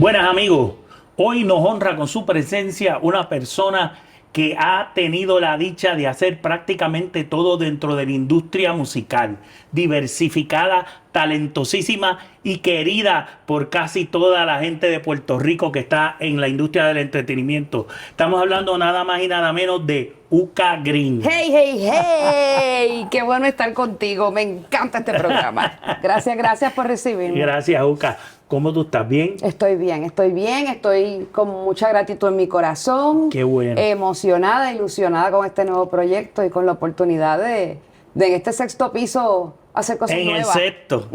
Buenas amigos, hoy nos honra con su presencia una persona que ha tenido la dicha de hacer prácticamente todo dentro de la industria musical, diversificada, talentosísima y querida por casi toda la gente de Puerto Rico que está en la industria del entretenimiento. Estamos hablando nada más y nada menos de Uka Green. Hey, hey, hey, qué bueno estar contigo, me encanta este programa. Gracias por recibirme. Gracias, Uka. ¿Cómo tú estás? ¿Bien? Estoy bien, estoy con mucha gratitud en mi corazón. Qué bueno. Emocionada, ilusionada con este nuevo proyecto y con la oportunidad de en este sexto piso hacer cosas En nuevas. el sexto.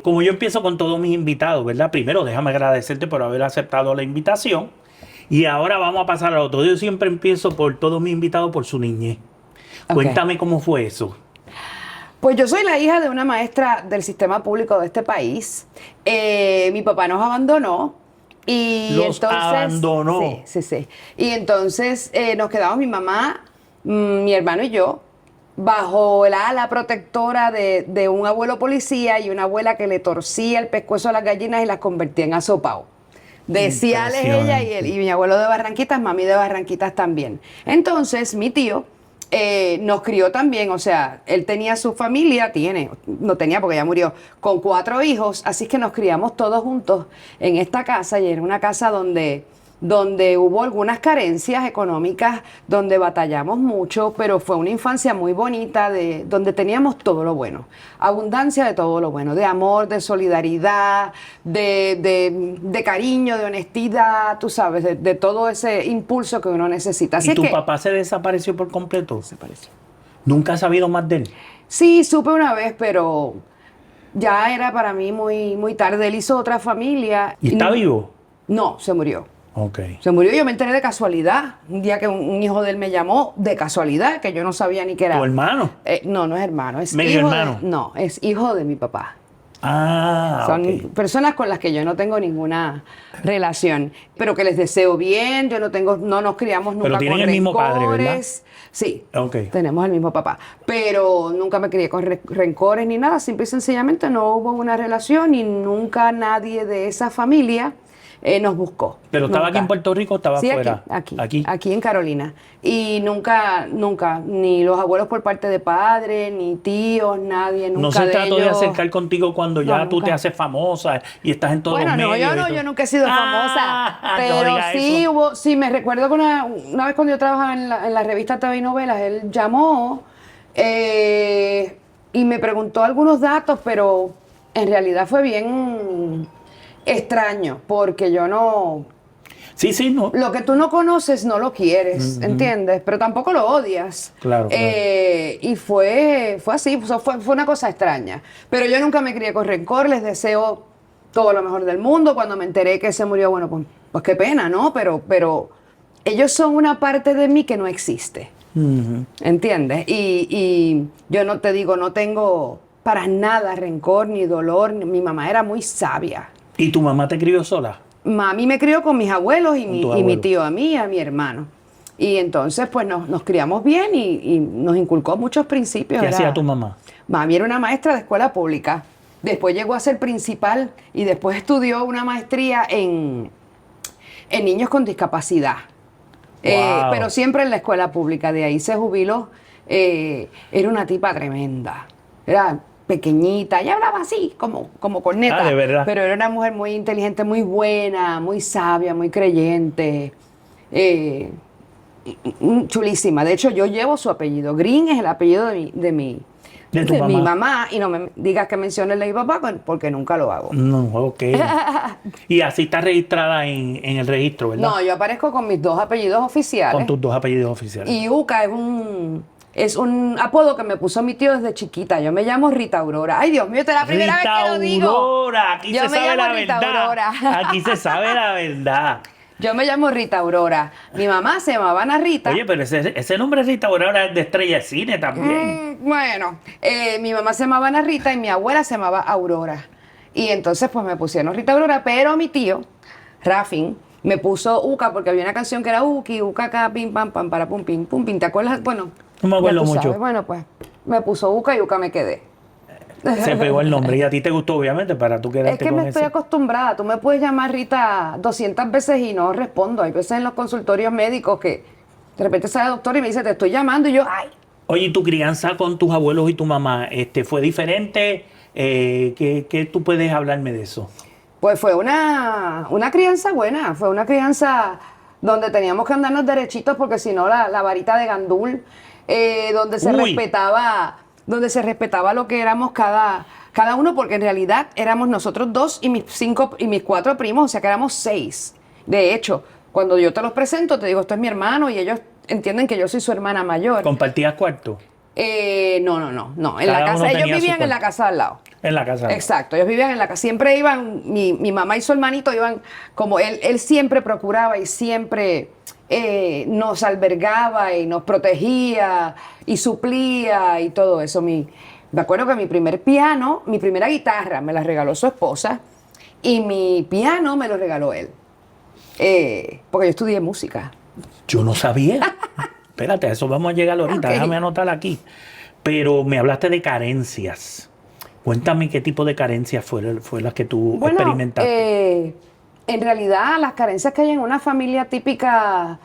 Como yo empiezo con todos mis invitados, ¿verdad? Primero, déjame agradecerte por haber aceptado la invitación. Y ahora vamos a pasar a otro. Yo siempre empiezo por todos mis invitados por su niñez. Okay. Cuéntame cómo fue eso. Pues yo soy la hija de una maestra del sistema público de este país. Mi papá nos abandonó. Y Los entonces, abandonó. Sí. Y entonces nos quedamos mi mamá, mi hermano y yo, bajo el ala protectora de un abuelo policía y una abuela que le torcía el pescuezo a las gallinas y las convertía en asopao. Decíales ella y mi abuelo de Barranquitas, mami de Barranquitas también. Entonces mi tío nos crió también, o sea, él tenía su familia, no tenía porque ya murió, con 4 hijos, así que nos criamos todos juntos en esta casa y era una casa donde hubo algunas carencias económicas, donde batallamos mucho, pero fue una infancia muy bonita, donde teníamos todo lo bueno, abundancia de todo lo bueno, de amor, de solidaridad, de cariño, de honestidad, tú sabes, de todo ese impulso que uno necesita. Así ¿Y tu que, papá se desapareció por completo? desapareció. ¿Nunca has sabido más de él? Sí, supe una vez, pero ya era para mí muy, muy tarde. Él hizo otra familia. ¿Y está vivo? No, se murió. Ok. Se murió y yo me enteré de casualidad. Un día que un hijo de él me llamó, de casualidad, que yo no sabía ni qué era. ¿Tu hermano? No es hermano. Es ¿Medio hijo hermano? No, es hijo de mi papá. Ah, Son ok. personas con las que yo no tengo ninguna relación, pero que les deseo bien. No nos criamos nunca Pero tienen con el mismo padre, ¿verdad? rencores. Sí, Ok. tenemos el mismo papá, pero nunca me crié con rencores ni nada. Simple y sencillamente no hubo una relación y nunca nadie de esa familia nos buscó. ¿Pero estaba aquí Nunca. en Puerto Rico o estaba Sí, afuera? aquí en Carolina. Y nunca, ni los abuelos por parte de padre, ni tíos, nadie, nunca ¿No se de trató de ellos. acercar contigo cuando ya No, tú te nunca. haces famosa y estás en todos los Bueno, medios? yo nunca he sido famosa, No pero diga sí eso. sí me recuerdo que una vez cuando yo trabajaba en la revista TV y Novelas, él llamó y me preguntó algunos datos, pero en realidad fue bien extraño, porque yo no... Sí, no. Lo que tú no conoces no lo quieres, ¿entiendes? Pero tampoco lo odias. Claro. Y fue así, fue una cosa extraña. Pero yo nunca me crié con rencor, les deseo todo lo mejor del mundo. Cuando me enteré que se murió, bueno, pues qué pena, ¿no? Pero ellos son una parte de mí que no existe, ¿entiendes? Y yo no te digo, no tengo para nada rencor ni dolor. Mi mamá era muy sabia. ¿Y tu mamá te crió sola? Mami me crió con mis abuelos y Con mi tus y mi abuelos. tío a mí y a mi hermano. Y entonces pues nos criamos bien y nos inculcó muchos principios. ¿Qué hacía tu mamá? Mami era una maestra de escuela pública. Después llegó a ser principal y después estudió una maestría en niños con discapacidad. Wow. Pero siempre en la escuela pública. De ahí se jubiló. Era una tipa tremenda. Era pequeñita, ella hablaba así, como corneta. Ah, ¿de verdad? Pero era una mujer muy inteligente, muy buena, muy sabia, muy creyente. Chulísima. De hecho, yo llevo su apellido. Green es el apellido de mi mamá. Y no me digas que mencione el de mi papá, porque nunca lo hago. No, ok. Y así está registrada en el registro, ¿verdad? No, yo aparezco con mis 2 apellidos oficiales. Con tus 2 apellidos oficiales. Y Uka es un apodo que me puso mi tío desde chiquita. Yo me llamo Rita Aurora. Ay, Dios mío, esta es la primera vez que lo digo. Aurora, aquí Yo se me sabe llamo la Rita verdad. Aurora. Aquí se sabe la verdad. Yo me llamo Rita Aurora. Mi mamá se llamaba Ana Rita. Oye, pero ese nombre Rita Aurora es de estrella de cine también. Bueno, mi mamá se llamaba Ana Rita y mi abuela se llamaba Aurora. Y entonces pues me pusieron Rita Aurora, pero mi tío, Rafin, me puso Uka porque había una canción que era Uki, Uka, ka, pim, pam, pam, para, pum, pim, te acuerdas? Bueno, No me acuerdo ya tú mucho. sabes. Bueno, pues me puso Uka y Uka me quedé. Se pegó el nombre y a ti te gustó, obviamente, para tú Es quedarte que con me estoy ese. acostumbrada. Tú me puedes llamar Rita 200 veces y no respondo. Hay veces en los consultorios médicos que de repente sale el doctor y me dice, te estoy llamando y yo, ay. Oye, ¿y tu crianza con tus abuelos y tu mamá, fue diferente? ¿Qué tú puedes hablarme de eso? Pues fue una crianza buena, fue una crianza donde teníamos que andarnos derechitos porque si no la varita de gandul, donde se Uy. respetaba lo que éramos cada uno, porque en realidad éramos nosotros dos y mis cuatro primos, o sea que éramos 6. De hecho, cuando yo te los presento, te digo, esto es mi hermano y ellos entienden que yo soy su hermana mayor. ¿Compartías cuarto? No. En la Cada uno casa, ellos tenía su vivían en la cuarto. casa de al lado. En la casa. Exacto, ellos vivían en la casa. Siempre iban, mi mamá y su hermanito iban, como él siempre procuraba y siempre nos albergaba y nos protegía y suplía y todo eso. Me acuerdo que mi primer piano, mi primera guitarra me la regaló su esposa y mi piano me lo regaló él. Porque yo estudié música. Yo no sabía. Espérate, a eso vamos a llegar ahorita. Ok. Déjame anotar aquí. Pero me hablaste de carencias. Cuéntame qué tipo de carencias fue las que tú Bueno, experimentaste. en realidad las carencias que hay en una familia típica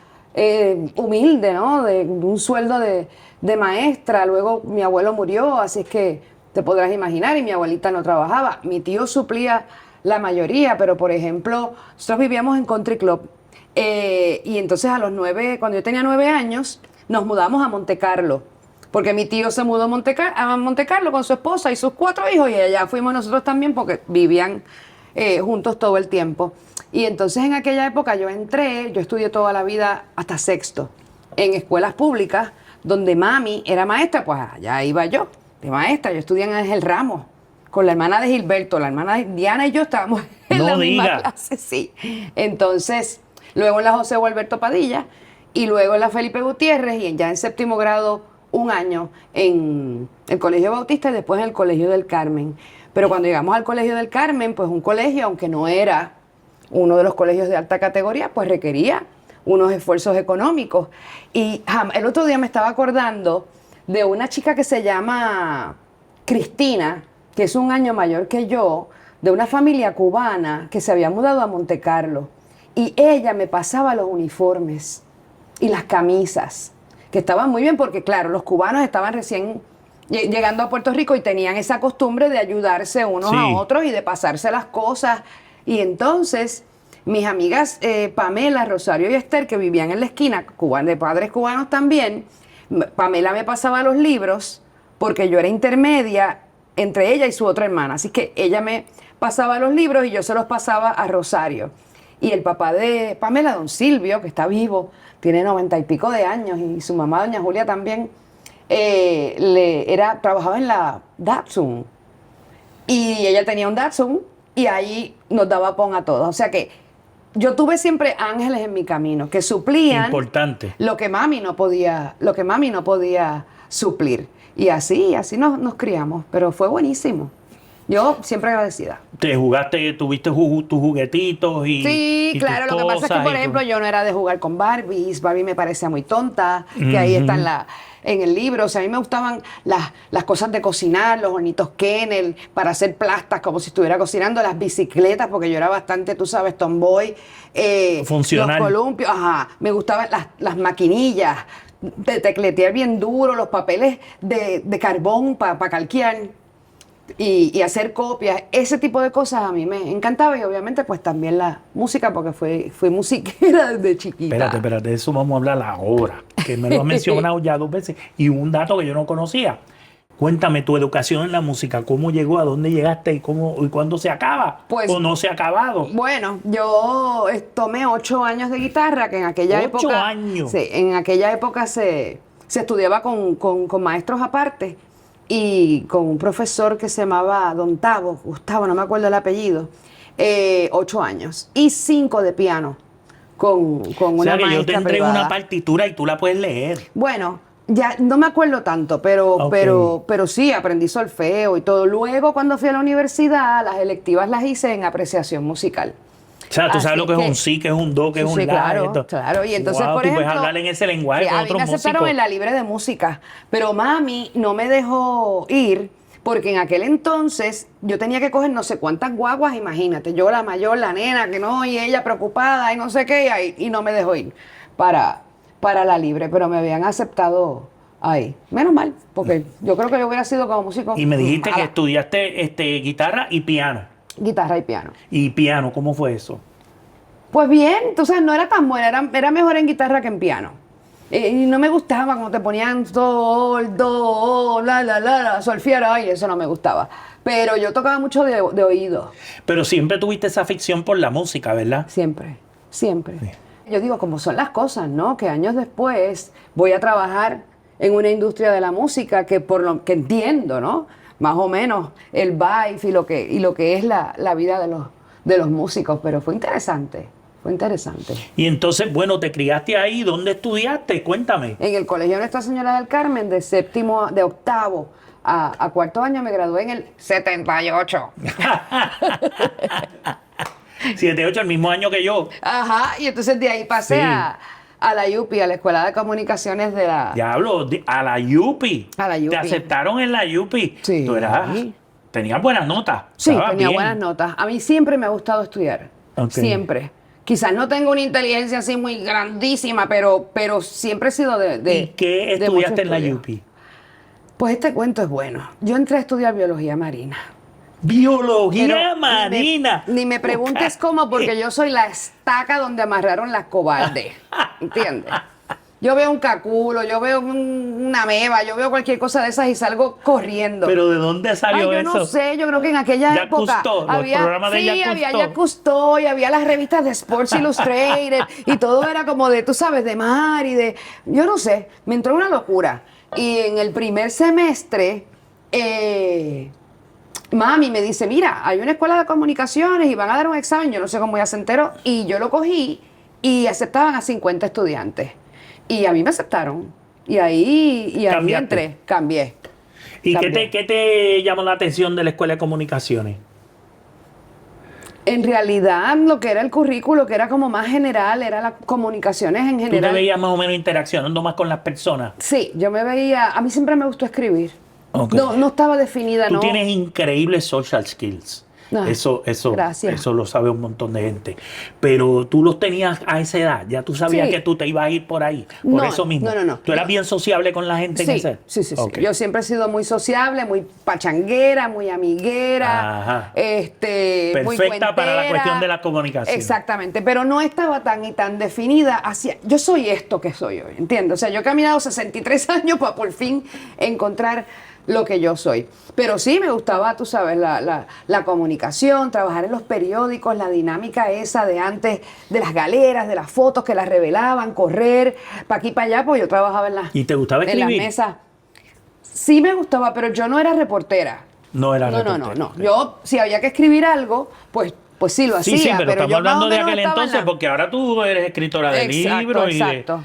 humilde, ¿no? De un sueldo de maestra, luego mi abuelo murió, así es que te podrás imaginar, y mi abuelita no trabajaba. Mi tío suplía la mayoría, pero por ejemplo, nosotros vivíamos en Country Club, y entonces cuando yo tenía 9 años, nos mudamos a Monte Carlo. Porque mi tío se mudó a Monte Carlo con su esposa y sus 4 hijos y allá fuimos nosotros también porque vivían juntos todo el tiempo. Y entonces en aquella época yo estudié toda la vida hasta sexto en escuelas públicas donde mami era maestra, pues allá iba yo de maestra. Yo estudié en Ángel Ramos con la hermana de Gilberto, la hermana de Diana y yo estábamos en No la misma diga. clase, sí. Entonces, luego en la José Alberto Padilla y luego en la Felipe Gutiérrez y ya en séptimo grado un año en el Colegio Bautista y después en el Colegio del Carmen. Pero cuando llegamos al Colegio del Carmen, pues un colegio, aunque no era uno de los colegios de alta categoría, pues requería unos esfuerzos económicos. Y el otro día me estaba acordando de una chica que se llama Cristina, que es un año mayor que yo, de una familia cubana que se había mudado a Monte Carlo. Y ella me pasaba los uniformes y las camisas, que estaban muy bien porque, claro, los cubanos estaban recién llegando a Puerto Rico y tenían esa costumbre de ayudarse unos Sí. a otros y de pasarse las cosas. Y entonces, mis amigas Pamela, Rosario y Esther, que vivían en la esquina, de padres cubanos también, Pamela me pasaba los libros porque yo era intermedia entre ella y su otra hermana. Así que ella me pasaba los libros y yo se los pasaba a Rosario. Y el papá de Pamela, don Silvio, que está vivo, tiene 90 y pico de años, y su mamá, doña Julia, también, trabajaba en la Datsun. Y ella tenía un Datsun y ahí nos daba pon a todos. O sea que yo tuve siempre ángeles en mi camino que suplían Importante. lo que mami no podía suplir. Y así nos criamos, pero fue buenísimo. Yo siempre agradecida. Tuviste tus juguetitos y. Sí, y claro, tus lo que pasa es que, cosas por y ejemplo, yo no era de jugar con Barbies. Barbie me parecía muy tonta, que ahí está en el libro. O sea, a mí me gustaban las cosas de cocinar, los hornitos Kennel, para hacer plastas como si estuviera cocinando, las bicicletas, porque yo era bastante, tú sabes, tomboy. Funcional. Los columpios, ajá. Me gustaban las maquinillas, de tecletear bien duro, los papeles de carbón para calquear. Y hacer copias, ese tipo de cosas a mí me encantaba, y obviamente pues también la música, porque fui musiquera desde chiquita. Espérate, de eso vamos a hablar ahora, que me lo has mencionado ya 2 veces. Y un dato que yo no conocía. Cuéntame tu educación en la música, cómo llegó, a dónde llegaste y cuándo se acaba, Pues, o no se ha acabado. Bueno, yo tomé 8 años de guitarra, que en aquella 8 época... años. Sí, en aquella época se estudiaba con maestros aparte, y con un profesor que se llamaba Don Gustavo, no me acuerdo el apellido, 8 años. Y 5 de piano con O una sea que yo te maestra entrego privada. una partitura y tú la puedes leer. Bueno, ya no me acuerdo tanto, pero, Ok. pero sí, aprendí solfeo y todo. Luego, cuando fui a la universidad, las electivas las hice en apreciación musical. O sea, tú Así sabes lo que es que- un sí, que es un do, que es un Sí, la. claro, esto. claro. Y entonces, Wow, por tú ejemplo, puedes hablar en ese lenguaje a con mí otros me aceptaron músicos. en la libre de música, pero mami no me dejó ir Porque en aquel entonces yo tenía que coger no sé cuántas guaguas, imagínate, yo la mayor, la nena, que no, y ella preocupada y no sé qué, y no me dejó ir para la libre, pero me habían aceptado ahí. Menos mal, porque yo creo que yo hubiera sido como músico. Y me dijiste que estudiaste guitarra y piano. Guitarra y piano. ¿Y piano, cómo fue eso? Pues bien, entonces no era tan buena, era mejor en guitarra que en piano. Y no me gustaba cuando te ponían do, la, solfear, ay, eso no me gustaba. Pero yo tocaba mucho de oído, Pero siempre tuviste esa afición por la música, ¿verdad? siempre, siempre. Yo digo, como son las cosas, ¿no? Que años después voy a trabajar en una industria de la música que por lo que entiendo, ¿no? Más o menos el vibe y lo que es la vida de los músicos, pero fue interesante. Fue interesante. Y entonces, bueno, te criaste ahí. ¿Dónde estudiaste? Cuéntame. En el Colegio Nuestra Señora del Carmen, de octavo a cuarto año, me gradué en el 78. 78, el mismo año que yo. Ajá, y entonces de ahí pasé Sí. a la UPI, a la Escuela de Comunicaciones de la... Diablo, a la Yupi. A la Te Yupi. aceptaron en la Yupi. Sí. Tú tenías buenas notas. Sí, Estabas tenía bien. buenas notas. A mí siempre me ha gustado estudiar. Ok. Siempre. Quizás no tengo una inteligencia así muy grandísima, pero siempre he sido de ¿Y qué de mucho estudiaste en la estudio. Yupi? Pues este cuento es bueno. Yo entré a estudiar biología marina. Biología Pero marina. Ni me preguntes cómo, porque yo soy la estaca donde amarraron las cobardes. ¿Entiendes? Yo veo un caculo, yo veo una meba, yo veo cualquier cosa de esas y salgo corriendo. ¿Pero de dónde salió Ay, yo eso? no sé, yo creo que en aquella Jacques época Cousteau, los programas de sí, Jacques había Cousteau. Jacques Cousteau y había las revistas de Sports Illustrated y todo era como de, tú sabes, de mar y de, yo no sé, me entró una locura. Y en el primer semestre, mami me dice, mira, hay una escuela de comunicaciones y van a dar un examen, yo no sé cómo ya se enteró, y yo lo cogí y aceptaban a 50 estudiantes. Y a mí me aceptaron. Y ahí Cambiaste. entré, cambié. ¿Y Cambié. qué te llamó la atención de la Escuela de Comunicaciones? En realidad, lo que era el currículo, que era como más general, era las comunicaciones en ¿Tú te general. veías más o menos interaccionando más con las personas? Sí, yo me veía, a mí siempre me gustó escribir. Ok. No estaba definida, Tú no. tienes increíbles social skills. Ah, Eso gracias. lo sabe un montón de gente. Pero tú los tenías a esa edad. Ya tú sabías Sí. que tú te ibas a ir por ahí. Por No, eso mismo. no. ¿Tú eras bien sociable con la gente en Sí, ese? sí. Ok. Yo siempre he sido muy sociable, muy pachanguera, muy amiguera, Ajá. muy Perfecta para la cuentera. cuestión de la comunicación. Exactamente, pero no estaba tan y tan definida hacia, yo soy esto que soy hoy, ¿entiendes? O sea, yo he caminado 63 años para por fin encontrar lo que yo soy. Pero sí me gustaba, tú sabes, la comunicación, trabajar en los periódicos, la dinámica esa de antes, de las galeras, de las fotos que las revelaban, correr para aquí para allá, pues yo trabajaba en ¿Y te gustaba en escribir? las mesas. Sí me gustaba, pero yo no era reportera. No era No. reportera. Yo, si había que escribir algo, pues sí lo hacía. Sí, pero pero estamos yo más hablando o de menos aquel estaba en entonces, porque ahora tú eres escritora de Exacto, libros y exacto.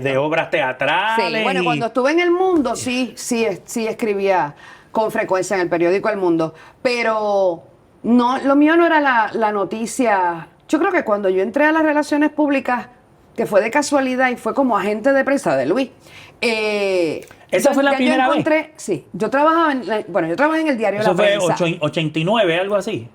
de obras teatrales. Sí, bueno, y- cuando estuve en El Mundo, sí escribía con frecuencia en el periódico El Mundo, pero no, lo mío no era la noticia. Yo creo que cuando yo entré a las relaciones públicas, que fue de casualidad y fue como agente de prensa de Luis. ¿Esa fue la ya primera vez? Sí, yo trabajaba yo trabajé en el diario Eso La fue Prensa. 89, algo así.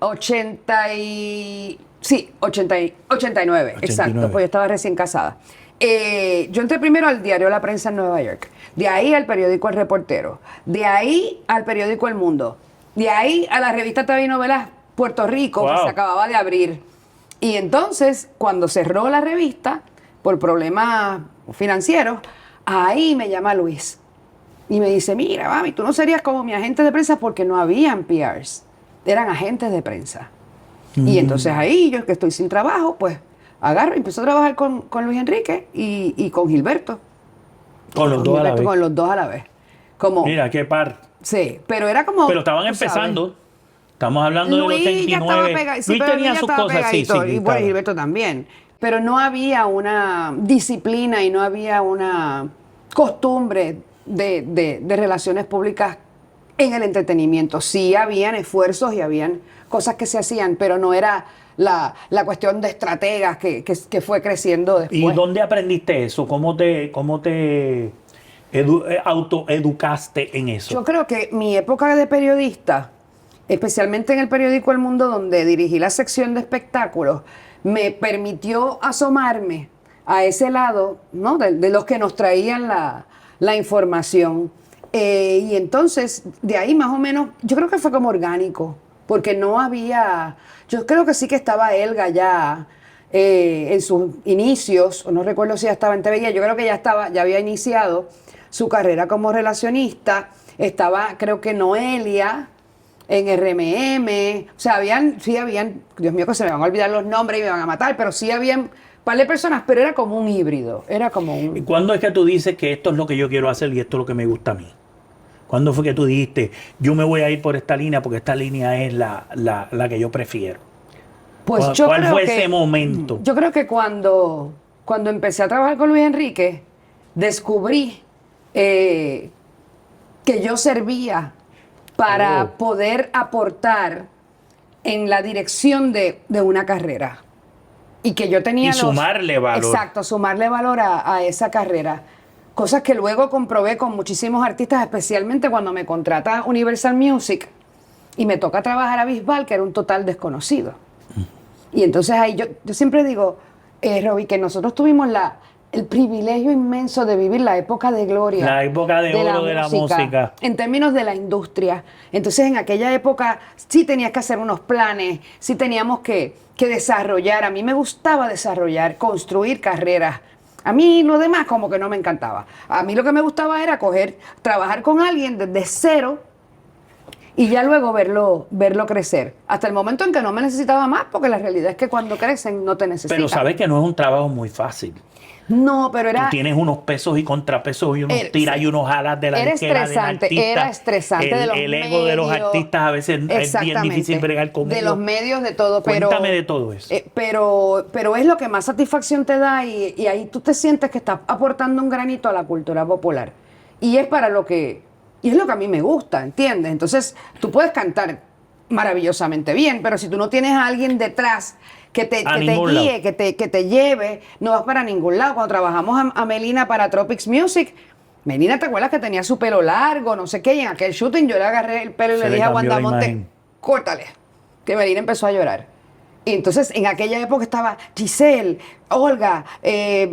89, exacto, pues yo estaba recién casada. Yo entré primero al diario La Prensa en Nueva York, de ahí al periódico El Reportero, de ahí al periódico El Mundo, de ahí a la revista TV y Novelas Puerto Rico, que Wow. se acababa de abrir. Y entonces, cuando cerró la revista, por problemas financieros, ahí me llama Luis y me dice, mira, mami, tú no serías como mi agente de prensa porque no habían PRs, eran agentes de prensa. Y entonces ahí yo que estoy sin trabajo, pues agarro y empiezo a trabajar con Luis Enrique y con Gilberto. Con los dos a la Gilberto, vez. con los dos a la vez. Como, Mira, qué par. sí, pero era como... Pero estaban tú sabes, empezando. Estamos hablando del Luis ya 89. estaba pegado, sí, Luis pero tenía ya sus estaba cosas, sí, pegadito, y bueno, estaba. Gilberto también. Pero no había una disciplina y no había una costumbre de relaciones públicas en el entretenimiento. Sí habían esfuerzos y habían cosas que se hacían, pero no era la cuestión de estrategas que fue creciendo después. ¿Y dónde aprendiste eso? ¿Cómo te autoeducaste en eso? Yo creo que mi época de periodista, especialmente en el periódico El Mundo, donde dirigí la sección de espectáculos, me permitió asomarme a ese lado, ¿no? de los que nos traían la información. Y entonces, de ahí más o menos, yo creo que fue como orgánico, porque no había, yo creo que sí que estaba Elga ya en sus inicios, o no recuerdo si ya estaba en TVI, yo creo que ya había iniciado su carrera como relacionista, estaba creo que Noelia en RMM, o sea, sí habían, Dios mío que se me van a olvidar los nombres y me van a matar, pero sí habían un par de personas, pero era como un híbrido, era como un... ¿Y cuándo es que tú dices que esto es lo que yo quiero hacer y esto es lo que me gusta a mí? ¿Cuándo fue que tú dijiste, yo me voy a ir por esta línea porque esta línea es la que yo prefiero? Pues ¿Cuál fue ese momento? Yo creo que cuando empecé a trabajar con Luis Enrique, descubrí que yo servía para poder aportar en la dirección de una carrera. Y que yo tenía... Y sumarle valor. Exacto, sumarle valor a esa carrera. Cosas que luego comprobé con muchísimos artistas, especialmente cuando me contrata Universal Music y me toca trabajar a Bisbal, que era un total desconocido. Y entonces ahí yo siempre digo, Robbie, que nosotros tuvimos el privilegio inmenso de vivir la época de gloria. La época de oro de la música. En términos de la industria. Entonces en aquella época sí tenías que hacer unos planes, sí teníamos que desarrollar. A mí me gustaba desarrollar, construir carreras. A mí lo demás como que no me encantaba. A mí lo que me gustaba era trabajar con alguien desde cero y ya luego verlo crecer. Hasta el momento en que no me necesitaba más, porque la realidad es que cuando crecen no te necesitan. Pero sabes que no es un trabajo muy fácil. No, pero era... Tú tienes unos pesos y contrapesos y unos tiras y unos alas de la disquera del artista. Era estresante de los medios. El ego de los artistas a veces es bien difícil bregar con de los medios, de todo. Cuéntame de todo eso. Pero es lo que más satisfacción te da y ahí tú te sientes que estás aportando un granito a la cultura popular. Y es lo que a mí me gusta, ¿entiendes? Entonces, tú puedes cantar maravillosamente bien, pero si tú no tienes a alguien detrás que te guíe, que te lleve, no vas para ningún lado. Cuando trabajamos a Melina para Tropics Music, Melina, ¿te acuerdas que tenía su pelo largo, no sé qué? Y en aquel shooting yo le agarré el pelo y le dije a Wanda Monte, córtale, que Melina empezó a llorar. Y entonces en aquella época estaba Giselle, Olga,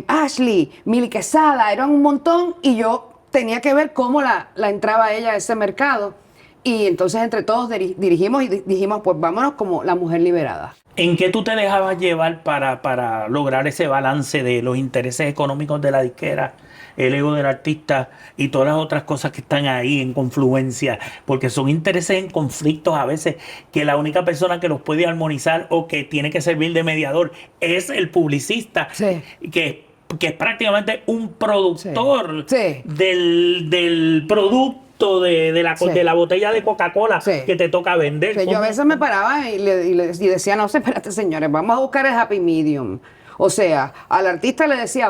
Ashley, Mili Quesada, eran un montón y yo tenía que ver cómo la entraba ella a ese mercado. Y entonces entre todos dirigimos y dijimos, pues vámonos como la mujer liberada. ¿En qué tú te dejabas llevar para lograr ese balance de los intereses económicos de la disquera, el ego del artista y todas las otras cosas que están ahí en confluencia? Porque son intereses en conflictos a veces que la única persona que los puede armonizar o que tiene que servir de mediador es el publicista, sí, que es prácticamente un productor del producto. De la botella de Coca-Cola que te toca vender. Sí, yo a veces me paraba y decía, no sé, espérate señores, vamos a buscar el happy medium. O sea, al artista le decía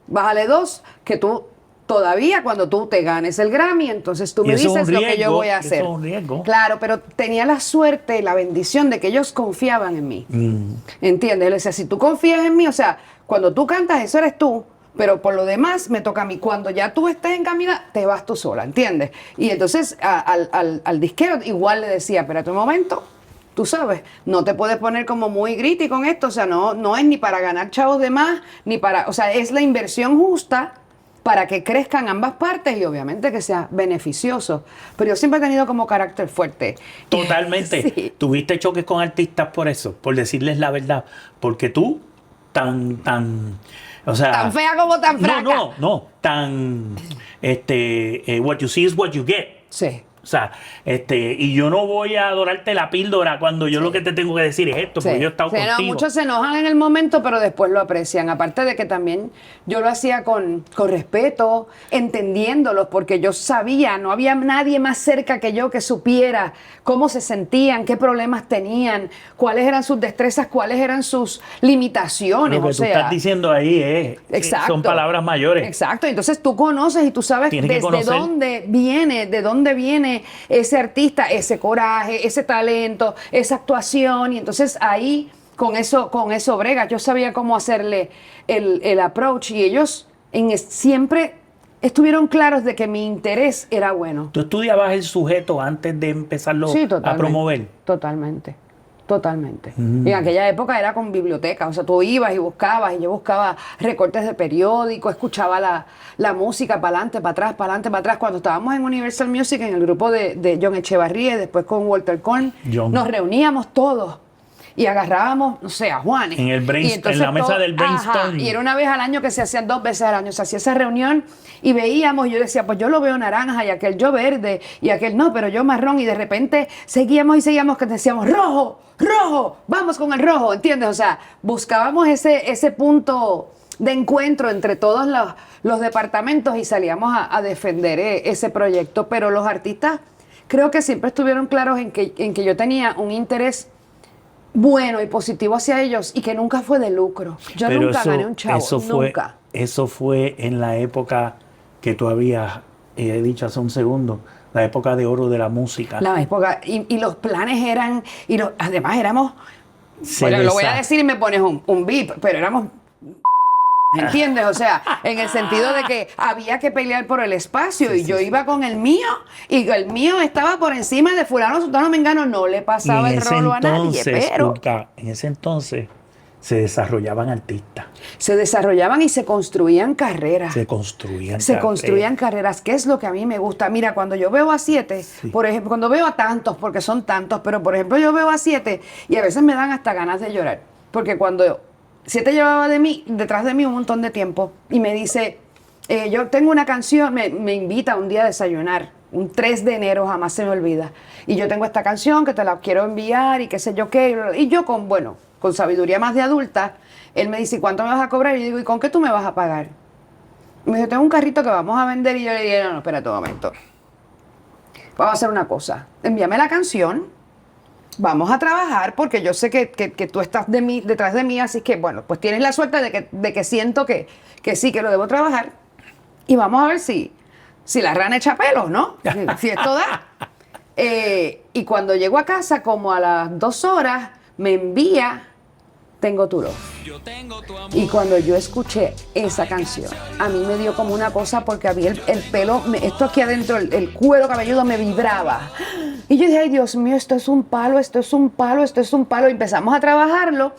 bájale 2, que tú todavía cuando tú te ganes el Grammy, entonces tú me dices lo que yo voy a hacer. Eso es un riesgo. Claro, pero tenía la suerte, la bendición de que ellos confiaban en mí. ¿Entiendes? Él decía, si tú confías en mí, o sea, cuando tú cantas, eso eres tú. Pero por lo demás me toca a mí. Cuando ya tú estés encaminada, te vas tú sola, ¿entiendes? Y entonces al disquero igual le decía, espérate un momento, tú sabes, no te puedes poner como muy gritty con esto, o sea, no es ni para ganar chavos de más, ni para, o sea, es la inversión justa para que crezcan ambas partes y obviamente que sea beneficioso. Pero yo siempre he tenido como carácter fuerte. Totalmente. Sí. ¿Tuviste choques con artistas por eso? Por decirles la verdad. Porque tú, o sea, tan fea como tan fraca. No, tan what you see is what you get. Sí. O sea, y yo no voy a adorarte la píldora cuando yo lo que te tengo que decir es esto, porque yo he estado contigo. No, muchos se enojan en el momento, pero después lo aprecian. Aparte de que también yo lo hacía con respeto, entendiéndolos, porque yo sabía, no había nadie más cerca que yo que supiera cómo se sentían, qué problemas tenían, cuáles eran sus destrezas, cuáles eran sus limitaciones. Lo que tú estás diciendo ahí son palabras mayores. Exacto, entonces tú conoces y tú sabes desde dónde viene ese artista, ese coraje, ese talento, esa actuación, y entonces ahí con eso brega. Yo sabía cómo hacerle el approach y ellos siempre estuvieron claros de que mi interés era bueno. ¿Tú estudiabas el sujeto antes de empezarlo Sí, a totalmente. promover? Totalmente. Totalmente. Y en aquella época era con biblioteca, o sea, tú ibas y buscabas, y yo buscaba recortes de periódico, escuchaba la música para adelante, para atrás, para adelante, para atrás. Cuando estábamos en Universal Music, en el grupo de John Echevarría y después con Walter Korn, nos reuníamos todos y agarrábamos, no sé, a Juanes. En el en la mesa del brainstorm. Y era una vez al año que se hacían 2 veces al año. Se hacía esa reunión y veíamos, yo decía, pues yo lo veo naranja y aquel yo verde y aquel no, pero yo marrón. Y de repente seguíamos y seguíamos que decíamos, rojo, rojo, vamos con el rojo, ¿entiendes? O sea, buscábamos ese punto de encuentro entre todos los departamentos y salíamos a defender ese proyecto. Pero los artistas creo que siempre estuvieron claros en que yo tenía un interés bueno y positivo hacia ellos y que nunca fue de lucro. Yo Pero nunca gané un chavo, nunca. Eso fue en la época que tú habías dicho hace un segundo, la época de oro de la música. La época, y los planes eran, además éramos, bueno, lo voy a decir y me pones un beep, pero éramos... ¿Entiendes? O sea, en el sentido de que había que pelear por el espacio y yo iba con el mío y el mío estaba por encima de fulano, sutano, mengano, no le pasaba el rolo a nadie, pero... En ese entonces se desarrollaban artistas. Se desarrollaban y se construían carreras. Se construían Se construían carreras, que es lo que a mí me gusta. Mira, cuando yo veo a 7, por ejemplo, cuando veo a tantos, porque son tantos, pero por ejemplo yo veo a 7 y a veces me dan hasta ganas de llorar, porque cuando 7 llevaba detrás de mí un montón de tiempo y me dice, yo tengo una canción, me invita un día a desayunar, un 3 de enero, jamás se me olvida, y yo tengo esta canción que te la quiero enviar y qué sé yo qué, y yo con sabiduría más de adulta, él me dice, ¿y cuánto me vas a cobrar? Y yo digo, ¿y con qué tú me vas a pagar? Y me dice, tengo un carrito que vamos a vender, y yo le dije, no, espérate un momento, vamos a hacer una cosa, envíame la canción, vamos a trabajar porque yo sé que tú estás detrás de mí, así que bueno, pues tienes la suerte de que siento que sí, que lo debo trabajar y vamos a ver si la rana echa pelos, ¿no? Si esto da. Y cuando llego a casa, como a las 2 horas, me envía Tengo tu love. Y cuando yo escuché esa canción, a mí me dio como una cosa porque había el pelo, esto aquí adentro, el cuero cabelludo me vibraba. Y yo dije, ay Dios mío, esto es un palo, esto es un palo, esto es un palo. Y empezamos a trabajarlo.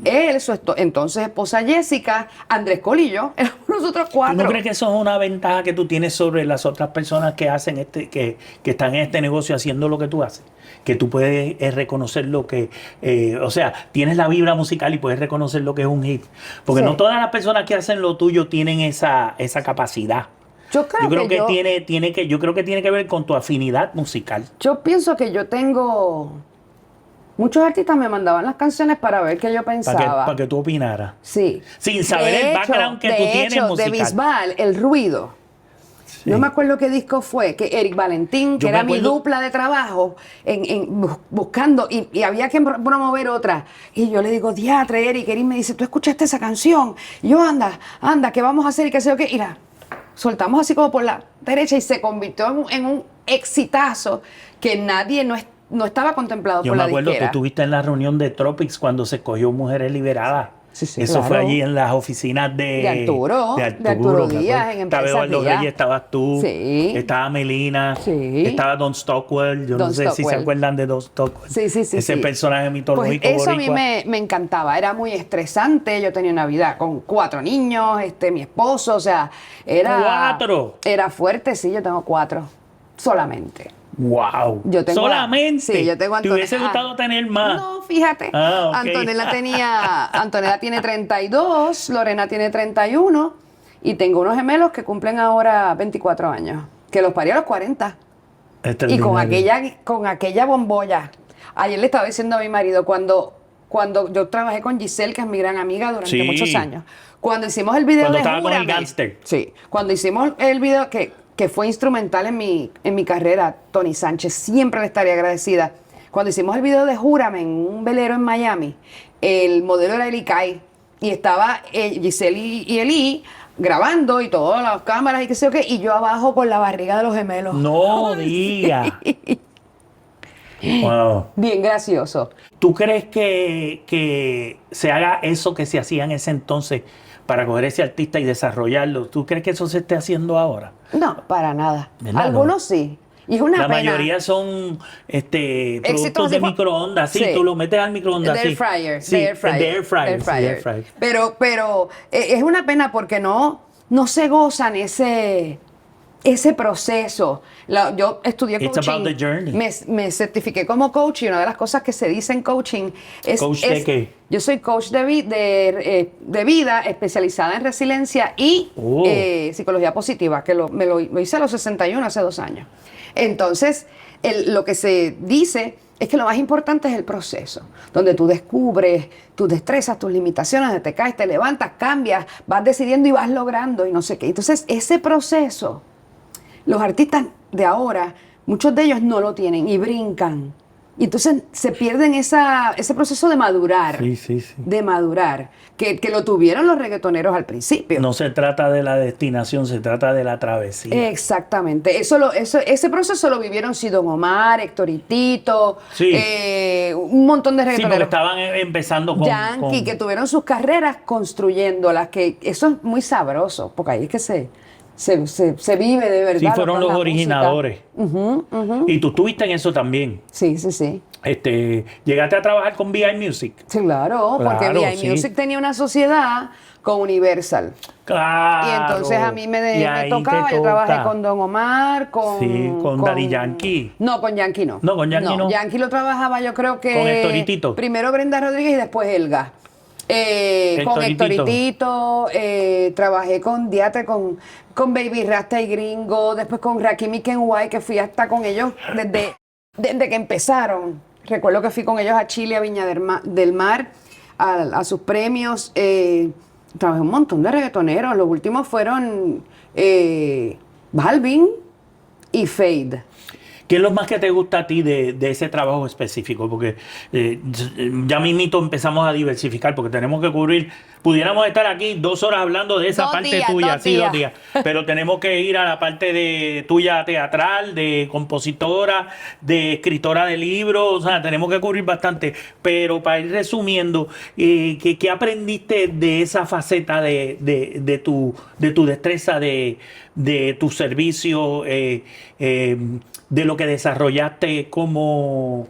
Él, su entonces esposa Jessica, Andrés Colillo, éramos nosotros 4. ¿Tú no crees que eso es una ventaja que tú tienes sobre las otras personas que hacen que están en este negocio haciendo lo que tú haces? Que tú puedes reconocer lo que, o sea, tienes la vibra musical y puedes reconocer lo que es un hit. Porque no todas las personas que hacen lo tuyo tienen esa capacidad. Yo creo que tiene que ver con tu afinidad musical. Yo pienso que yo tengo... Muchos artistas me mandaban las canciones para ver qué yo pensaba. Para que tú opinaras. Sí. Sin saber el background que tú tienes musical. De Bisbal, El Ruido. Sí. No me acuerdo qué disco fue, que Eric Valentín, que era mi dupla de trabajo, buscando, y había que promover otra. Y yo le digo, diatre, Eric me dice, ¿tú escuchaste esa canción? Y yo, anda, ¿qué vamos a hacer? Y qué sé yo qué. Y la soltamos así como por la derecha y se convirtió en un exitazo que nadie no estaba contemplado por la disquera. Yo me acuerdo, tú estuviste en la reunión de Tropics cuando se escogió Mujeres Liberadas. Sí, eso claro. Fue allí en las oficinas de Arturo Díaz, en Empresa Estaba Eduardo Reyes, estabas tú, sí. Estaba Melina, sí. Estaba Don Stockwell, yo no sé si se acuerdan de Don Stockwell. Sí. Ese personaje mitológico pues eso boricua. A mí me encantaba, era muy estresante, yo tenía una vida con 4 niños, mi esposo, o sea, era... ¿4? Era fuerte, sí, yo tengo 4, solamente. ¡Wow! ¿Solamente? Sí, yo tengo ¿Te hubiese gustado tener más? No, fíjate. Okay. Antonella tiene 32, Lorena tiene 31 y tengo unos gemelos que cumplen ahora 24 años, que los parí a los 40. Y con aquella bombolla. Ayer le estaba diciendo a mi marido, cuando yo trabajé con Giselle, que es mi gran amiga durante muchos años, cuando hicimos el video de Júrame, estaba con el Gangster. Sí, cuando hicimos el video que fue instrumental en mi carrera, Tony Sánchez, siempre le estaría agradecida. Cuando hicimos el video de Júrame en un velero en Miami, el modelo era Eli Kai y estaba Giselle y Eli grabando y todas las cámaras y qué sé yo qué, y yo abajo con la barriga de los gemelos. No diga. Wow. Bien gracioso. ¿Tú crees que se haga eso que se hacía en ese entonces para coger ese artista y desarrollarlo. ¿Tú crees que eso se esté haciendo ahora? No, para nada. ¿Verdad? Algunos sí. Y es una La pena. mayoría son productos de tipo- microondas. Sí, Sí. tú lo metes al microondas. De air sí. fryer, Sí, de air fryer, de air fryer, air sí, de air fryer. fryer. Pero es una pena porque no se gozan ese proceso. Yo estudié It's coaching. about the journey. Me certifiqué como coach y una de las cosas que se dice en coaching es... ¿Coach de qué? Yo soy coach de vida especializada en resiliencia y Oh. psicología positiva, que me lo hice a los 61, hace 2 años. Entonces, lo que se dice es que lo más importante es el proceso, donde tú descubres tus destrezas, tus limitaciones, donde te caes, te levantas, cambias, vas decidiendo y vas logrando y no sé qué. Entonces, ese proceso, los artistas de ahora, muchos de ellos no lo tienen y brincan. Y entonces se pierden ese proceso de madurar. Sí, sí, sí. De madurar, que lo tuvieron los reggaetoneros al principio. No se trata de la destinación, se trata de la travesía. Exactamente. Ese proceso lo vivieron Don Omar, Héctor y Tito, Sí. un montón de Sí, porque reggaetoneros. estaban empezando con... Yankee, que tuvieron sus carreras construyéndolas, que eso es muy sabroso, porque ahí es que se vive de verdad. Sí, fueron con los la originadores. música. Y tú estuviste en eso también. Sí, sí, sí. Llegaste a trabajar con VI Music. Sí, claro, porque Claro, VI sí. Music tenía una sociedad con Universal. Claro. Y entonces a mí Y me ahí tocaba, te yo trabajé toca. con Don Omar, con Daddy Yankee. No, con Yankee no. No, con Yankee no. Yankee lo trabajaba yo creo que... Con Héctor y Tito. Primero Brenda Rodríguez y después Elga. Con Héctor y Héctor y Tito, trabajé con Baby Rasta y Gringo, después con Rakim y Kenway, que fui hasta con ellos desde que empezaron. Recuerdo que fui con ellos a Chile, a Viña del Mar, a sus premios. Trabajé un montón de reggaetoneros. Los últimos fueron Balvin y Fade. ¿Qué es lo más que te gusta a ti de ese trabajo específico? Porque ya mismito empezamos a diversificar, porque tenemos que cubrir, pudiéramos estar aquí 2 horas hablando de esa 2 parte días, tuya, 2 sí, 2 días. días, pero tenemos que ir a la parte de tuya teatral, de compositora, de escritora de libros, o sea, tenemos que cubrir bastante, pero para ir resumiendo, ¿qué aprendiste de esa faceta de tu destreza, de tu servicio, de lo que desarrollaste como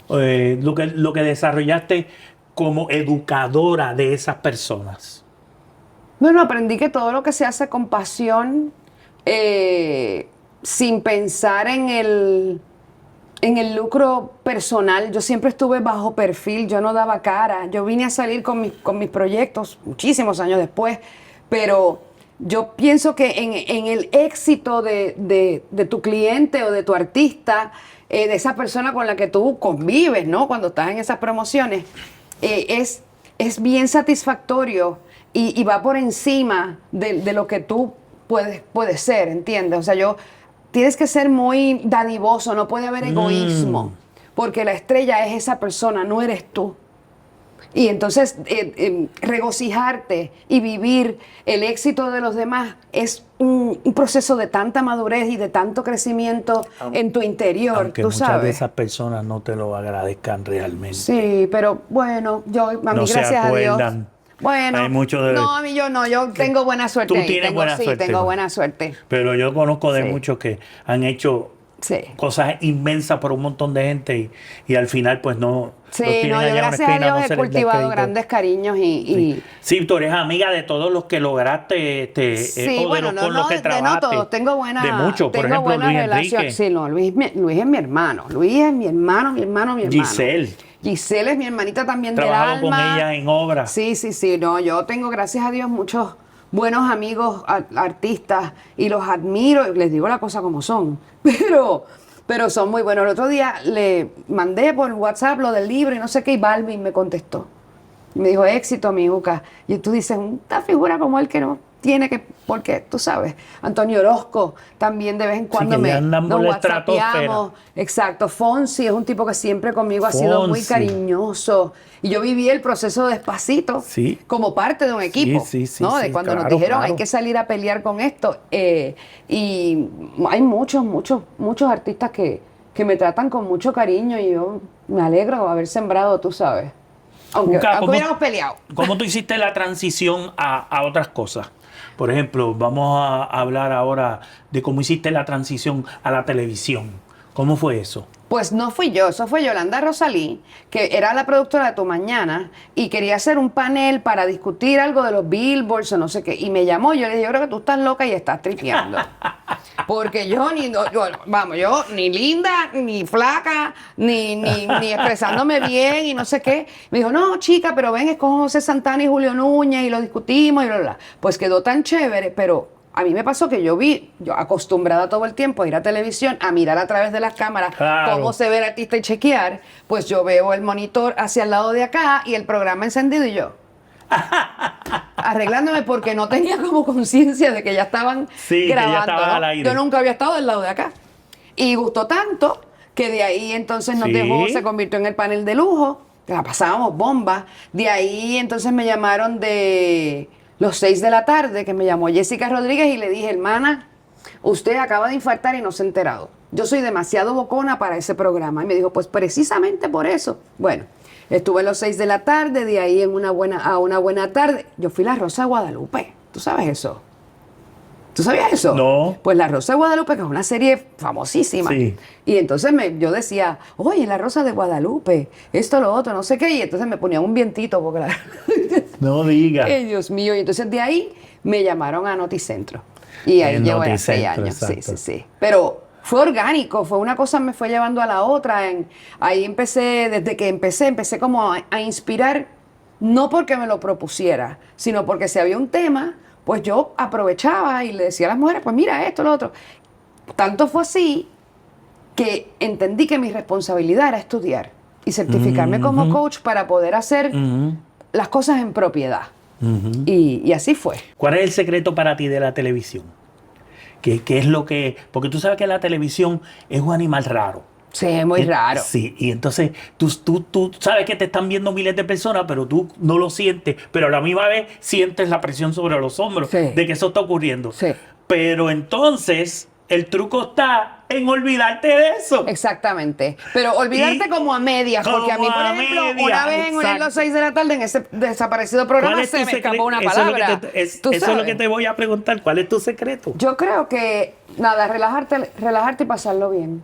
lo que desarrollaste como educadora de esas personas? Bueno, aprendí que todo lo que se hace con pasión, sin pensar en el lucro personal. Yo siempre estuve bajo perfil, yo no daba cara. Yo vine a salir con mis proyectos muchísimos años después, pero yo pienso que en el éxito de tu cliente o de tu artista, de esa persona con la que tú convives, ¿no? Cuando estás en esas promociones, es bien satisfactorio y va por encima de lo que tú puedes ser, ¿entiendes? O sea, tienes que ser muy dadivoso, no puede haber egoísmo, porque la estrella es esa persona, no eres tú. Y entonces regocijarte y vivir el éxito de los demás es un proceso de tanta madurez y de tanto crecimiento en tu interior, Aunque tú muchas sabes. de esas personas no te lo agradezcan realmente. Sí, pero bueno, a mí No se gracias a Dios. acuerdan. Bueno, Hay mucho de- no, a mí yo tengo buena suerte. Tú ahí, tienes buena suerte, tengo ¿no? buena suerte. Pero yo conozco de Sí. muchos que han hecho Sí. cosas inmensas por un montón de gente y al final pues no los Sí, tienen no, allá yo en una gracias a esquina, Dios no he se les da cultivado crédito. grandes cariños y Sí, tú eres amiga de todos los que lograste, sí, o de bueno, los con los que de trabajaste. todos, tengo buena, De muchos, por tengo ejemplo, buena Luis relación. Enrique. Sí, no, Luis es mi hermano. Luis es mi hermano. Giselle. Giselle es mi hermanita también del Trabajado alma. con ella en obras. Sí, no, yo tengo, gracias a Dios, muchos buenos amigos artistas y los admiro, y les digo la cosa como son, pero son muy buenos. El otro día le mandé por WhatsApp lo del libro y no sé qué, y Balvin me contestó. Y me dijo, éxito, mi Uca. Y tú dices, una figura como él que no tiene que, porque tú sabes, Antonio Orozco también de vez en cuando que ya andan por nos la estratosfera. whatsappeamos. Exacto, Fonsi es un tipo que siempre conmigo ha sido muy Fonsi. cariñoso. Y yo viví el proceso Despacito Sí. como parte de un equipo, Sí, sí, ¿no? sí, De cuando nos claro, dijeron claro. hay que salir a pelear con esto. Y hay muchos artistas que me tratan con mucho cariño y yo me alegro de haber sembrado, tú sabes. Aunque, Juca, aunque hubiéramos peleado. ¿Cómo tú hiciste la transición a otras cosas? Por ejemplo, vamos a hablar ahora de cómo hiciste la transición a la televisión. ¿Cómo fue eso? Pues no fui yo, eso fue Yolanda Rosalí, que era la productora de Tu Mañana y quería hacer un panel para discutir algo de los billboards o no sé qué. Y me llamó, yo le dije, yo creo que tú estás loca y estás tripeando. Porque yo yo ni linda, ni flaca, ni expresándome bien y no sé qué. Me dijo, no, chica, pero ven, es con José Santana y Julio Núñez y lo discutimos y bla, bla. Pues quedó tan chévere, pero a mí me pasó que yo acostumbrada todo el tiempo a ir a televisión, a mirar a través de las cámaras Claro. cómo se ve el artista y chequear, pues yo veo el monitor hacia el lado de acá y el programa encendido y yo arreglándome porque no tenía como conciencia de que ya estaban Sí, que ya grabando. estaban ¿no? al aire. Yo nunca había estado del lado de acá. Y gustó tanto que de ahí entonces nos Sí. dejó, se convirtió en el panel de lujo, que la pasábamos bomba. De ahí entonces me llamaron de los 6 de la tarde, que me llamó Jessica Rodríguez y le dije, hermana, usted acaba de infartar y no se ha enterado. Yo soy demasiado bocona para ese programa. Y me dijo, pues precisamente por eso. Bueno, estuve los 6 de la tarde, de ahí a una buena tarde. Yo fui la Rosa de Guadalupe. ¿Tú sabes eso? ¿Tú sabías eso? No. Pues La Rosa de Guadalupe, que es una serie famosísima. Sí. Y entonces yo decía, oye, La Rosa de Guadalupe, esto, lo otro, no sé qué. Y entonces me ponía un vientito porque No diga. Ay, Dios mío. Y entonces de ahí me llamaron a Noticentro. Y ahí En llevo ya 6 Noticentro, años. Sí, exacto. sí, sí. Pero fue orgánico, fue una cosa me fue llevando a la otra. Ahí empecé, desde que empecé como a inspirar, no porque me lo propusiera, sino porque si había un tema, pues yo aprovechaba y le decía a las mujeres, pues mira esto, lo otro. Tanto fue así que entendí que mi responsabilidad era estudiar y certificarme como coach para poder hacer Ujú, las cosas en propiedad. ujú. Y así fue. ¿Cuál es el secreto para ti de la televisión? ¿Qué es lo que...? Porque tú sabes que la televisión es un animal raro. Sí, es muy raro. Sí, y entonces tú sabes que te están viendo miles de personas, pero tú no lo sientes, pero a la misma vez sientes la presión sobre los hombros Sí. de que eso está ocurriendo. Sí. Pero entonces el truco está en olvidarte de eso. Exactamente. Pero olvidarte Y como a medias, porque a mí, como por a ejemplo, medias, una vez en exacto. los 6 de la tarde en ese desaparecido programa se me escapó una palabra. Eso es lo ¿Tú que te voy a preguntar. ¿Cuál es tu secreto? Yo creo que, nada, relajarte y pasarlo bien.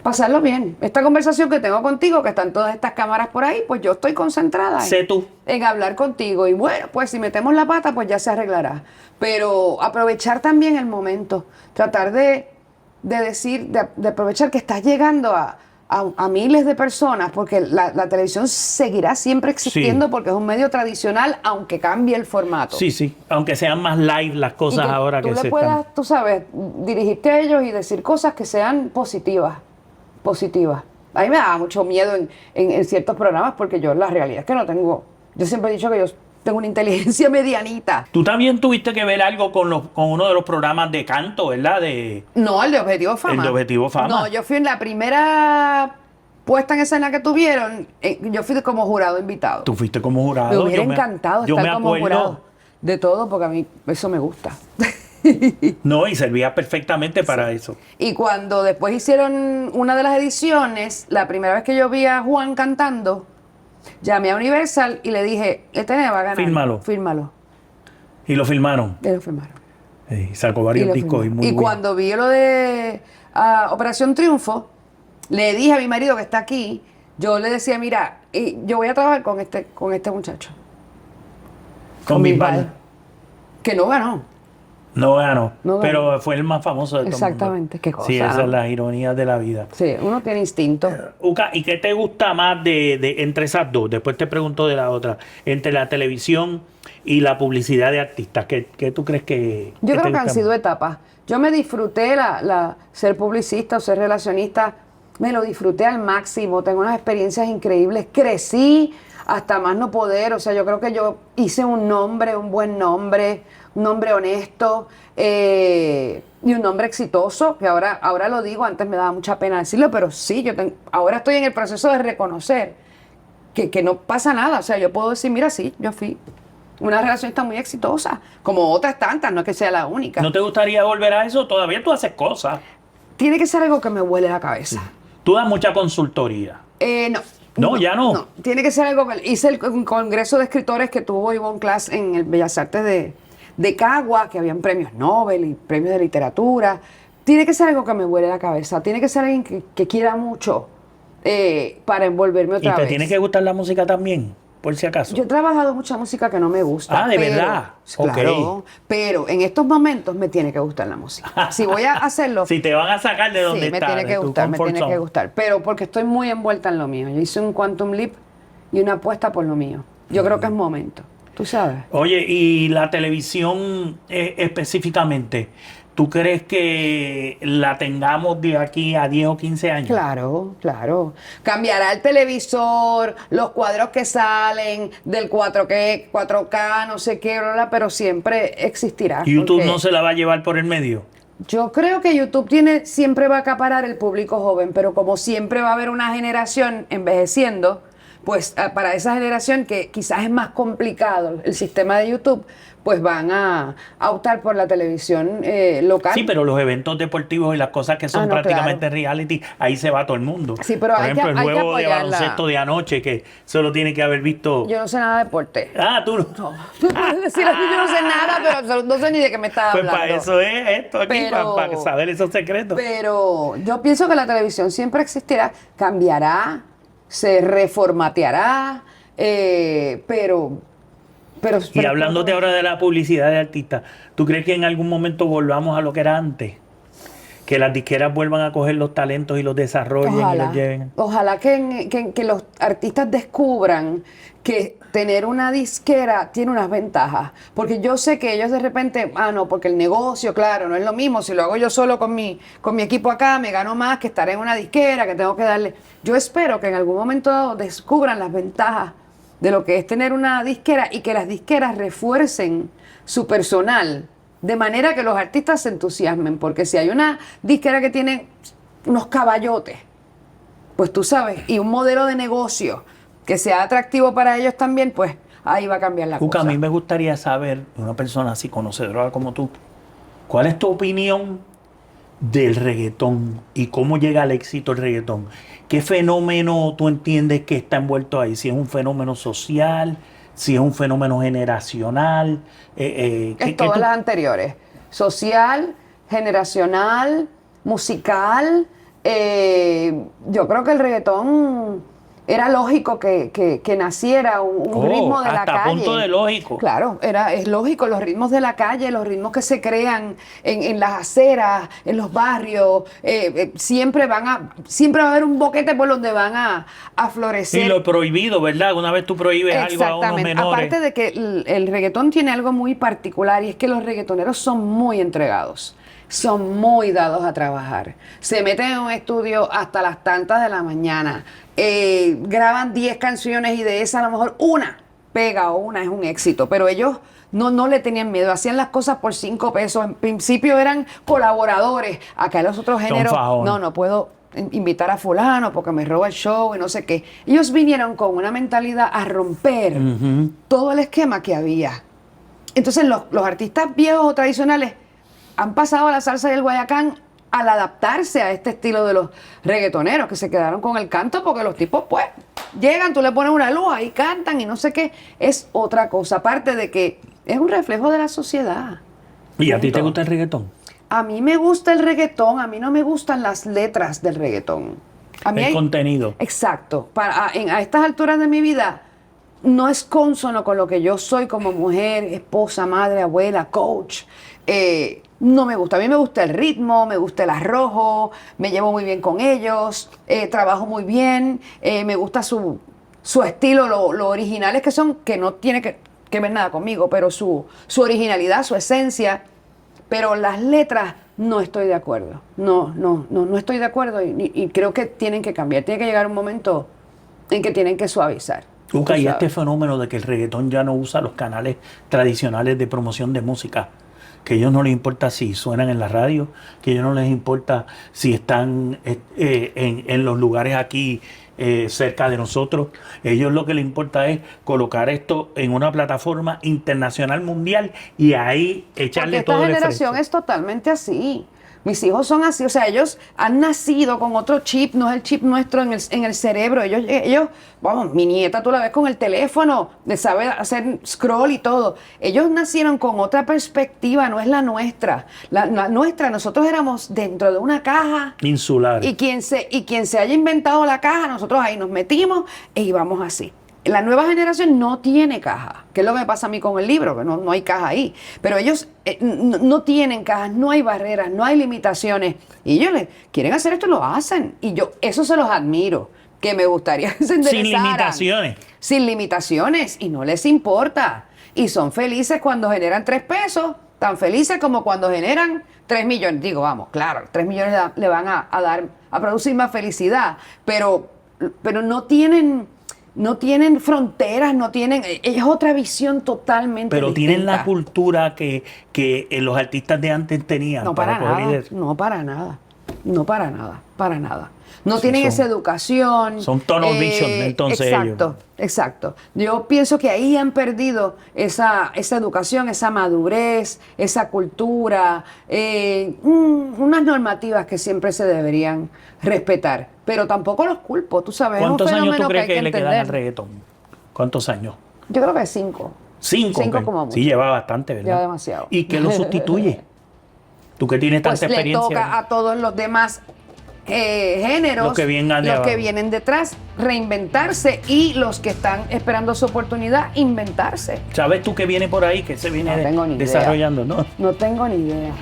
Pasarlo bien. Esta conversación que tengo contigo, que están todas estas cámaras por ahí, pues yo estoy concentrada Sé tú. en hablar contigo. Y bueno, pues si metemos la pata, pues ya se arreglará. Pero aprovechar también el momento. Tratar de aprovechar que estás llegando a miles de personas, porque la televisión seguirá siempre existiendo Sí. porque es un medio tradicional, aunque cambie el formato. Sí, sí. Aunque sean más live las Y cosas ahora tú que le se puedas, están... tú sabes, dirigirte a ellos y decir cosas que sean positivas. A mí me da mucho miedo en ciertos programas porque yo la realidad es que no tengo... Yo siempre he dicho que yo tengo una inteligencia medianita. Tú también tuviste que ver algo con uno de los programas de canto, ¿verdad? No, el de Objetivo Fama. El de Objetivo Fama. No, yo fui en la primera puesta en escena que tuvieron, yo fui como jurado invitado. Tú fuiste como jurado. Me hubiera encantado yo estar me como acuerdo. jurado. De todo, porque a mí eso me gusta. No, y servía perfectamente para eso. Y cuando después hicieron una de las ediciones, la primera vez que yo vi a Juan cantando, llamé a Universal y le dije, este va a ganar. Fírmalo. Fírmalo. Y lo filmaron. Y lo firmaron. Y sacó varios Y lo discos y firmaron. muy Y buenos. cuando vi lo de Operación Triunfo, le dije a mi marido que está aquí, yo le decía, mira, yo voy a trabajar con este muchacho. Con Bisbal, Bisbal. que no ganó. No ganó, No ganó. pero fue el más famoso de todo el mundo. Exactamente, qué cosa, Sí, esas ¿no? son las ironías de la vida. Sí, uno tiene instinto. Uca, ¿y qué te gusta más entre esas dos? Después te pregunto de la otra. Entre la televisión y la publicidad de artistas. ¿Qué tú crees que Yo te creo que han gusta sido más? etapas. Yo me disfruté ser publicista o ser relacionista, me lo disfruté al máximo, tengo unas experiencias increíbles, crecí hasta más no poder, o sea, yo creo que yo hice un nombre, un buen nombre, un nombre honesto y un nombre exitoso, que ahora lo digo, antes me daba mucha pena decirlo, pero sí, ahora estoy en el proceso de reconocer que no pasa nada, o sea, yo puedo decir, mira, sí, yo fui una relacionista muy exitosa, como otras tantas, no es que sea la única. ¿No te gustaría volver a eso? Todavía tú haces cosas. Tiene que ser algo que me huele la cabeza. Tú das mucha consultoría. No, No, ya no. No, tiene que ser algo que hice un congreso de escritores que tuvo Ivonne Class en el Bellas Artes de Cagua, que habían premios Nobel y premios de literatura. Tiene que ser algo que me vuele la cabeza, tiene que ser alguien que quiera mucho para envolverme otra ¿Y te vez. tiene que gustar la música también, por si acaso? Yo he trabajado mucha música que no me gusta. Ah, ¿de verdad? Claro, Ok. pero en estos momentos me tiene que gustar la música. Si voy a hacerlo, Si te van a sacar de donde sí, me estás, tiene de que tu gustar, me comfort tiene que zone. gustar. Pero porque estoy muy envuelta en lo mío. Yo hice un quantum leap y una apuesta por lo mío. Yo creo que es momento. Tú sabes. Oye, y la televisión específicamente, ¿tú crees que la tengamos de aquí a 10 o 15 años? Claro, claro. Cambiará el televisor, los cuadros que salen del 4K, no sé qué, bla, bla, pero siempre existirá. ¿Y YouTube porque no se la va a llevar por el medio? yo creo que YouTube siempre va a acaparar el público joven, pero como siempre va a haber una generación envejeciendo, pues para esa generación que quizás es más complicado el sistema de YouTube, pues van a optar por la televisión local. Sí, pero los eventos deportivos y las cosas que son Ah, no, prácticamente reality, ahí se va todo el mundo. Sí, pero Por hay que- ejemplo, el hay que juego de apoyarla. baloncesto de anoche, que solo tiene que haber visto... Yo no sé nada de deporte. Ah, tú no. Tú puedes decir así, yo no sé nada, pero no sé ni de qué me estás Pues hablando. para eso es esto aquí, Pero- para saber esos secretos. Pero yo pienso que la televisión siempre existirá, cambiará, se reformateará, Y hablándote ahora de la publicidad de artistas, ¿tú crees que en algún momento volvamos a lo que era antes? Que las disqueras vuelvan a coger los talentos y los desarrollen y los lleven. Ojalá que los artistas descubran que tener una disquera tiene unas ventajas. Porque yo sé que ellos de repente, no, porque el negocio, claro, no es lo mismo. Si lo hago yo solo con mi equipo acá, me gano más que estar en una disquera, que tengo que darle. Yo espero que en algún momento dado descubran las ventajas de lo que es tener una disquera y que las disqueras refuercen su personal. De manera que los artistas se entusiasmen, porque si hay una disquera que tiene unos caballotes, pues tú sabes, y un modelo de negocio que sea atractivo para ellos también, pues ahí va a cambiar la Cuca, a cosa. mí me gustaría saber, de una persona así conocedora como tú, ¿cuál es tu opinión del reggaetón y cómo llega al éxito el reggaetón? ¿Qué fenómeno tú entiendes que está envuelto ahí? Si es un fenómeno social, si es un fenómeno generacional. Es todas las anteriores. Social, generacional, musical. Yo creo que el reggaetón era lógico que naciera un ritmo de la hasta calle. punto de lógico. Claro, es lógico, los ritmos de la calle, los ritmos que se crean en las aceras, en los barrios, siempre va a haber un boquete por donde van a florecer. Y lo prohibido, ¿verdad? Una vez tú prohíbes algo a unos Exactamente. menores. Aparte de que el reggaetón tiene algo muy particular y es que los reggaetoneros son muy entregados, son muy dados a trabajar. Se meten en un estudio hasta las tantas de la mañana, graban 10 canciones y de esas a lo mejor una pega o una es un éxito, pero ellos no le tenían miedo, hacían las cosas por 5 pesos. En principio eran colaboradores. Acá en los otros géneros, fajones. no puedo invitar a fulano porque me roba el show y no sé qué. Ellos vinieron con una mentalidad a romper todo el esquema que había. Entonces los artistas viejos o tradicionales han pasado a la salsa y el guayacán al adaptarse a este estilo de los reggaetoneros que se quedaron con el canto porque los tipos pues llegan, tú le pones una luz y cantan y no sé qué. Es otra cosa, aparte de que es un reflejo de la sociedad. ¿Y a ti te Punto. gusta el reggaetón? A mí me gusta el reggaetón, a mí no me gustan las letras del reggaetón. A mí El contenido. Exacto. A estas alturas de mi vida no es cónsono con lo que yo soy como mujer, esposa, madre, abuela, coach. No me gusta. A mí me gusta el ritmo, me gusta el arrojo, me llevo muy bien con ellos, trabajo muy bien, me gusta su estilo, lo originales que son, que no tiene que ver nada conmigo, pero su originalidad, su esencia. Pero las letras no estoy de acuerdo. No estoy de acuerdo y creo que tienen que cambiar. Tiene que llegar un momento en que tienen que suavizar. Cuca, Tú y sabes. este fenómeno de que el reggaetón ya no usa los canales tradicionales de promoción de música, que a ellos no les importa si suenan en la radio, que a ellos no les importa si están en los lugares aquí cerca de nosotros. Ellos lo que les importa es colocar esto en una plataforma internacional mundial y ahí Porque echarle esta todo el generación esfuerzo. es totalmente así. Mis hijos son así, o sea, ellos han nacido con otro chip, no es el chip nuestro en el cerebro. Ellos, vamos, mi nieta tú la ves con el teléfono, de saber hacer scroll y todo. Ellos nacieron con otra perspectiva, no es la nuestra. La nuestra, nosotros éramos dentro de una caja. Insular. Y quien se haya inventado la caja, nosotros ahí nos metimos e íbamos así. La nueva generación no tiene caja, que es lo que me pasa a mí con el libro, que no hay caja ahí. Pero ellos no tienen cajas, no hay barreras, no hay limitaciones. Y ellos quieren hacer esto y lo hacen. Y yo eso se los admiro, que me gustaría que se enderezaran. Sin limitaciones. Sin limitaciones, y no les importa. Y son felices cuando generan 3 pesos, tan felices como cuando generan 3 millones. Digo, vamos, claro, 3 millones le van a producir más felicidad, pero no tienen fronteras, es otra visión totalmente Pero distinta. tienen la cultura que los artistas de antes tenían. No para nada, para nada. No tienen esa educación. Son tunnel vision, entonces ellos. Exacto. Yo pienso que ahí han perdido esa educación, esa madurez, esa cultura, unas normativas que siempre se deberían respetar. Pero tampoco los culpo, tú sabes. ¿Cuántos es un años tú fenómeno crees hay que le quedan entender. al reggaetón? ¿Cuántos años? Yo creo que 5. 5. 5 como mucho. Sí, lleva bastante, ¿verdad? Lleva demasiado. ¿Y qué lo sustituye? Tú que tienes Pues tanta le experiencia. toca a todos los demás géneros, Los que vienen de abajo. vienen detrás, reinventarse, y los que están esperando su oportunidad, inventarse. ¿Sabes tú qué viene por ahí? Que se viene No tengo ni idea. desarrollando, ¿no? No tengo ni idea.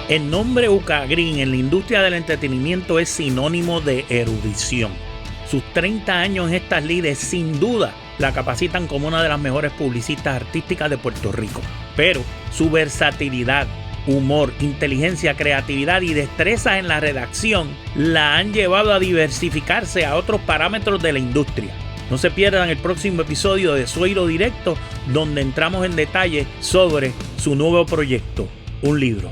El nombre Ucagrín en la industria del entretenimiento es sinónimo de erudición. Sus 30 años en estas lides sin duda la capacitan como una de las mejores publicistas artísticas de Puerto Rico. Pero su versatilidad, humor, inteligencia, creatividad y destreza en la redacción la han llevado a diversificarse a otros parámetros de la industria. No se pierdan el próximo episodio de Zoilo Directo, donde entramos en detalle sobre su nuevo proyecto, un libro.